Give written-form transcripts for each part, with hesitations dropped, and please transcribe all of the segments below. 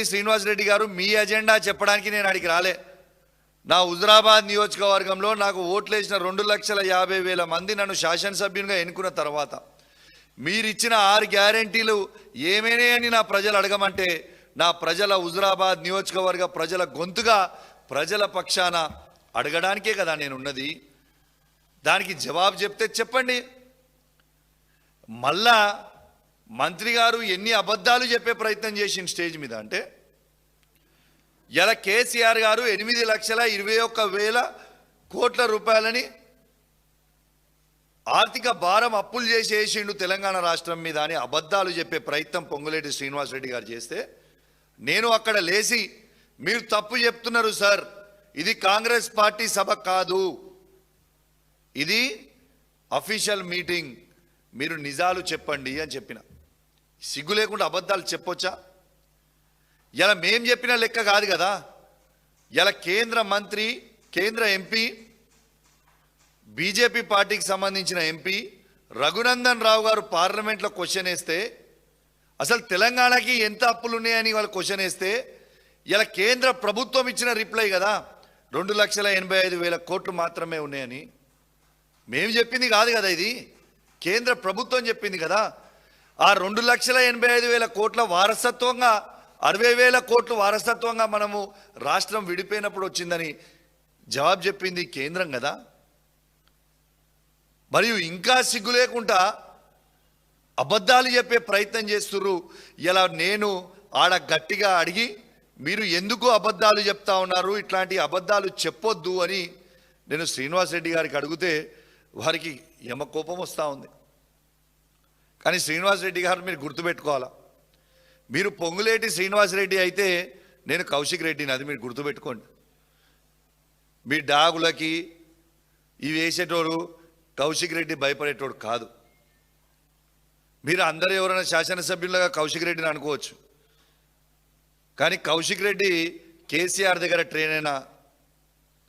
శ్రీనివాసరెడ్డి గారు, మీ ఎజెండా చెప్పడానికి నేను అడిగి రాలే. నా హుజురాబాద్ నియోజకవర్గంలో నాకు ఓట్లేసిన 2,50,000 మంది నన్ను శాసనసభ్యునిగా ఎన్నుకున్న తర్వాత మీరిచ్చిన 6 గ్యారెంటీలు ఏమేనే అని నా ప్రజలు అడగమంటే, నా ప్రజల హుజురాబాద్ నియోజకవర్గ ప్రజల గొంతుగా ప్రజల పక్షాన అడగడానికే కదా నేనున్నది. దానికి జవాబు చెప్తే చెప్పండి. మళ్ళా మంత్రి గారు ఎన్ని అబద్ధాలు చెప్పే ప్రయత్నం చేసిన స్టేజ్ మీద అంటే, ఇలా కేసీఆర్ గారు 8,21,000 కోట్ల రూపాయలని ఆర్థిక భారం అప్పులు చేసేసిండు తెలంగాణ రాష్ట్రం మీద అని అబద్ధాలు చెప్పే ప్రయత్నం పొంగులేటి శ్రీనివాసరెడ్డి గారు చేస్తే, నేను అక్కడ లేచి మీరు తప్పు చెప్తున్నారు సార్, ఇది కాంగ్రెస్ పార్టీ సభ కాదు, ఇది అఫీషియల్ మీటింగ్, మీరు నిజాలు చెప్పండి అని చెప్పిన. సిగ్గు లేకుండా అబద్ధాలు చెప్పొచ్చా? ఇలా మేం చెప్పిన లెక్క కాదు కదా. ఇలా కేంద్ర మంత్రి, కేంద్ర ఎంపీ, బీజేపీ పార్టీకి సంబంధించిన ఎంపీ రఘునందన్ రావు గారు పార్లమెంట్లో క్వశ్చన్ వేస్తే, అసలు తెలంగాణకి ఎంత అప్పులు ఉన్నాయని వాళ్ళు క్వశ్చన్ వేస్తే, ఇలా కేంద్ర ప్రభుత్వం ఇచ్చిన రిప్లై కదా 2,85,000 కోట్లు మాత్రమే ఉన్నాయని. మేము చెప్పింది కాదు కదా, ఇది కేంద్ర ప్రభుత్వం చెప్పింది కదా. ఆ 2,85,000 కోట్ల వారసత్వంగా 60,000 కోట్లు వారసత్వంగా మనము రాష్ట్రం విడిపోయినప్పుడు వచ్చిందని జవాబు చెప్పింది కేంద్రం కదా. మరియు ఇంకా సిగ్గు లేకుండా అబద్ధాలు చెప్పే ప్రయత్నం చేస్తుర్రు. ఇలా నేను ఆడ గట్టిగా అడిగి, మీరు ఎందుకు అబద్ధాలు చెప్తా ఉన్నారు, ఇట్లాంటి అబద్ధాలు చెప్పొద్దు అని నేను శ్రీనివాసరెడ్డి గారికి అడిగితే వారికి యమ కోపం వస్తూ ఉంది. కానీ శ్రీనివాసరెడ్డి గారు మీరు గుర్తుపెట్టుకోవాలా, మీరు పొంగులేటి శ్రీనివాసరెడ్డి అయితే నేను కౌశిక్ రెడ్డిని, అది మీరు గుర్తుపెట్టుకోండి. మీ డాగులకి ఇవి వేసేటోడు కౌశిక్ రెడ్డి భయపడేటోడు కాదు. మీరు అందరూ ఎవరైనా శాసనసభ్యులుగా కౌశిక్ రెడ్డిని అనుకోవచ్చు, కానీ కౌశిక్ రెడ్డి కేసీఆర్ దగ్గర ట్రైన్ అయిన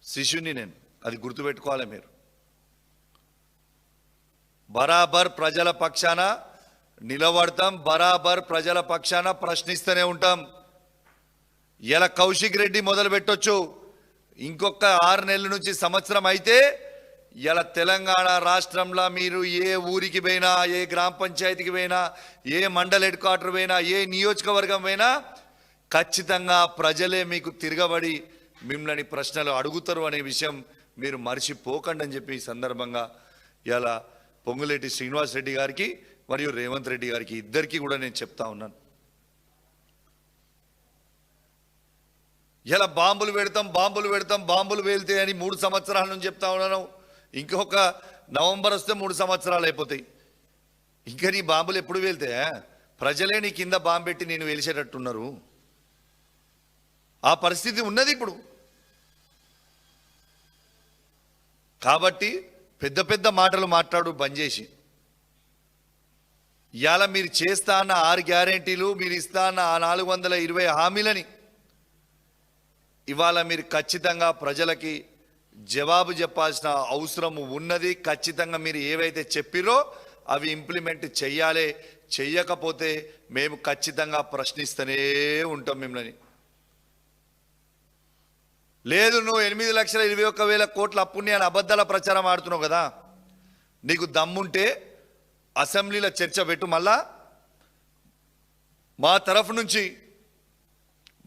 శిష్యుని నేను, అది గుర్తుపెట్టుకోవాలి మీరు. బరాబర్ ప్రజల పక్షాన నిలబడతాం, బరాబర్ ప్రజల పక్షాన ప్రశ్నిస్తూనే ఉంటాం. ఇలా కౌశిక్ రెడ్డి మొదలు పెట్టొచ్చు, ఇంకొక 6 నెలల నుంచి సంవత్సరం అయితే ఇలా తెలంగాణ రాష్ట్రంలో మీరు ఏ ఊరికి పోయినా, ఏ గ్రామ పంచాయతీకి పోయినా, ఏ మండల హెడ్ క్వార్టర్ పోయినా, ఏ నియోజకవర్గం పోయినా ఖచ్చితంగా ప్రజలే మీకు తిరగబడి మిమ్మల్ని ప్రశ్నలు అడుగుతారు అనే విషయం మీరు మర్చిపోకండి అని చెప్పి ఈ సందర్భంగా ఇలా పొంగులేటి శ్రీనివాసరెడ్డి గారికి మరియు రేవంత్ రెడ్డి గారికి ఇద్దరికీ కూడా నేను చెప్తా ఉన్నాను. ఇలా బాంబులు పెడతాం, బాంబులు పేలితే అని 3 సంవత్సరాల నుంచి చెప్తా ఉన్నాను. ఇంకొక నవంబర్ వస్తే 3 సంవత్సరాలు అయిపోతాయి. ఇంకా నీ బాంబులు ఎప్పుడు పేలితే? ప్రజలే నీ కింద బాంబు పెట్టి నేను వేల్చేటట్టున్నారు. ఆ పరిస్థితి ఉన్నది ఇప్పుడు. కాబట్టి పెద్ద పెద్ద మాటలు మాట్లాడు బంద్ చేసి, ఇవాళ మీరు చేస్తా అన్న 6 గ్యారెంటీలు, మీరు ఇస్తా అన్న 420 హామీలని ఇవాళ మీరు ఖచ్చితంగా ప్రజలకి జవాబు చెప్పాల్సిన అవసరం ఉన్నది. ఖచ్చితంగా మీరు ఏవైతే చెప్పిరో అవి ఇంప్లిమెంట్ చెయ్యాలి. చెయ్యకపోతే మేము ఖచ్చితంగా ప్రశ్నిస్తూనే ఉంటాం మిమ్మల్ని. లేదు, నువ్వు 8,21,000 కోట్ల అప్పుని అని అబద్ధాల ప్రచారం ఆడుతున్నావు కదా, నీకు దమ్ముంటే అసెంబ్లీలో చర్చ పెట్టు. మళ్ళా మా తరఫు నుంచి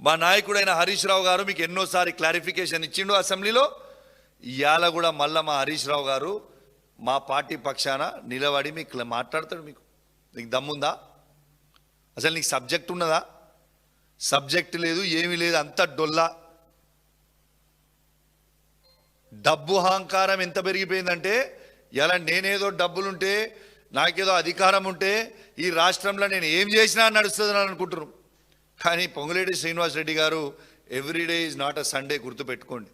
మా నాయకుడైన హరీష్ రావు గారు మీకు ఎన్నోసారి క్లారిఫికేషన్ ఇచ్చిండు అసెంబ్లీలో. ఇవాళ కూడా మళ్ళీ మా హరీష్ రావు గారు మా పార్టీ పక్షాన నిలబడి మీకు మాట్లాడతాడు. నీకు దమ్ముందా? అసలు నీకు సబ్జెక్ట్ ఉన్నదా? సబ్జెక్ట్ లేదు, ఏమీ లేదు, అంత డొల్లా. డబ్బు అహంకారం ఎంత పెరిగిపోయిందంటే, ఇలా నేనేదో డబ్బులుంటే, నాకేదో అధికారం ఉంటే ఈ రాష్ట్రంలో నేను ఏం చేసినా నడుస్తుందని అనుకుంటున్నాను. కానీ పొంగులేటి శ్రీనివాసరెడ్డి గారు everyday is not a Sunday, గుర్తుపెట్టుకోండి.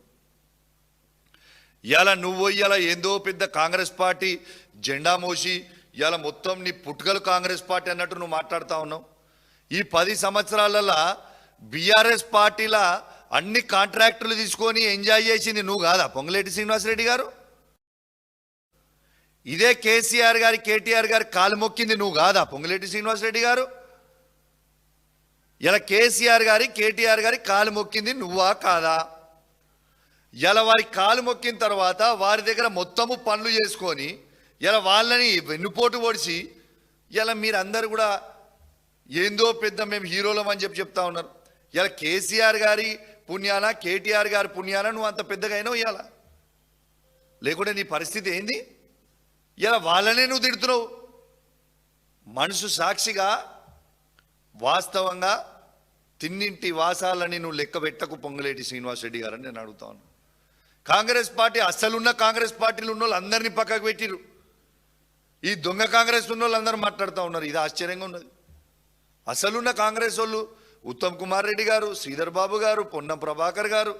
ఇలా నువ్వు ఇలా ఏందో పెద్ద కాంగ్రెస్ పార్టీ జెండా మోసి ఇలా మొత్తం నీ పుట్టుకలు కాంగ్రెస్ పార్టీ అన్నట్టు నువ్వు మాట్లాడుతూ ఉన్నావు. ఈ 10 సంవత్సరాలలో బీఆర్ఎస్ పార్టీల అన్ని కాంట్రాక్టులు తీసుకొని ఎంజాయ్ చేసింది నువ్వు కాదా పొంగులేటి శ్రీనివాసరెడ్డి గారు? ఇదే కేసీఆర్ గారి, కేటీఆర్ గారి కాలు మొక్కింది నువ్వు కాదా పొంగులేటి శ్రీనివాసరెడ్డి గారు? ఇలా కేసీఆర్ గారి కేటీఆర్ గారి కాలు మొక్కింది నువ్వా కాదా? ఇలా వారి కాలు మొక్కిన తర్వాత వారి దగ్గర మొత్తము పనులు చేసుకొని ఇలా వాళ్ళని వెన్నుపోటు పొడిచి ఇలా మీరందరూ కూడా ఏందో పెద్ద మేము హీరోలం అని చెప్తా ఉన్నారు. ఇలా కేసీఆర్ గారి పుణ్యాన కేటీఆర్ గారి పుణ్యాన నువ్వు అంత పెద్దగా అయినావు ఇవాళ, లేకుంటే నీ పరిస్థితి ఏంది? ఇలా వాళ్ళనే నువ్వు తిడుతున్నావు. మనసు సాక్షిగా వాస్తవంగా తిన్నింటి వాసాలని నువ్వు లెక్క పెట్టకు పొంగులేటి శ్రీనివాసరెడ్డి గారని నేను అడుగుతా ఉన్నాను. కాంగ్రెస్ పార్టీ అస్సలున్న కాంగ్రెస్ పార్టీలు ఉన్న వాళ్ళు అందరినీ పక్కకు పెట్టిరు. ఈ దొంగ కాంగ్రెస్ ఉన్న వాళ్ళు అందరూ మాట్లాడుతూ ఉన్నారు. ఇది ఆశ్చర్యంగా ఉన్నది. అసలున్న కాంగ్రెస్ వాళ్ళు ఉత్తమ్ కుమార్ రెడ్డి గారు, శ్రీధర్ బాబు గారు, పొన్నం ప్రభాకర్ గారు,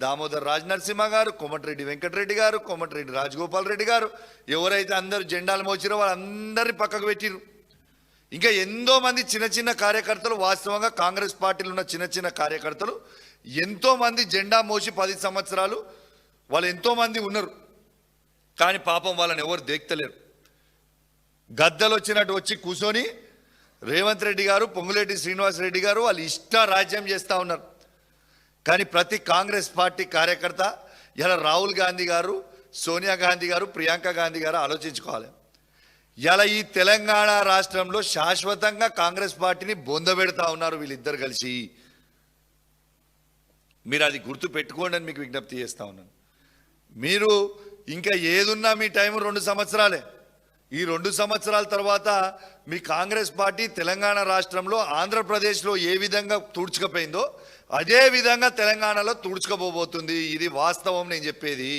దామోదర్ రాజ్ నరసింహ గారు, కోమటిరెడ్డి వెంకటరెడ్డి గారు, కోమటిరెడ్డి రాజగోపాల్ రెడ్డి గారు, ఎవరైతే అందరూ జెండాలు మోచిరో వాళ్ళందరినీ పక్కకు పెట్టిరు. ఇంకా ఎంతో మంది చిన్న చిన్న కార్యకర్తలు, వాస్తవంగా కాంగ్రెస్ పార్టీలో ఉన్న చిన్న చిన్న కార్యకర్తలు ఎంతో మంది జెండా మోసి 10 సంవత్సరాలు వాళ్ళు ఎంతో మంది ఉన్నారు. కానీ పాపం వాళ్ళని ఎవరు దేక్తలేరు. గద్దలు వచ్చినట్టు వచ్చి కూర్చొని రేవంత్ రెడ్డి గారు, పొంగులేటి శ్రీనివాసరెడ్డి గారు వాళ్ళు ఇష్ట రాజ్యం చేస్తూ ఉన్నారు. కానీ ప్రతి కాంగ్రెస్ పార్టీ కార్యకర్త ఇలా రాహుల్ గాంధీ గారు, సోనియా గాంధీ గారు, ప్రియాంక గాంధీ గారు ఆలోచించుకోవాలి. ఇలా ఈ తెలంగాణ రాష్ట్రంలో శాశ్వతంగా కాంగ్రెస్ పార్టీని బొందబెడతా ఉన్నారు వీళ్ళిద్దరు కలిసి. మీరు అది గుర్తు పెట్టుకోండి అని మీకు విజ్ఞప్తి చేస్తూ ఉన్నాను. మీరు ఇంకా ఏదున్నా మీ టైం 2 సంవత్సరాలే. ఈ 2 సంవత్సరాల తర్వాత మీ కాంగ్రెస్ పార్టీ తెలంగాణ రాష్ట్రంలో ఆంధ్రప్రదేశ్లో ఏ విధంగా తుడుచుకపోయిందో అదే విధంగా తెలంగాణలో తుడుచుకోబోతుంది. ఇది వాస్తవం నేను చెప్పేది.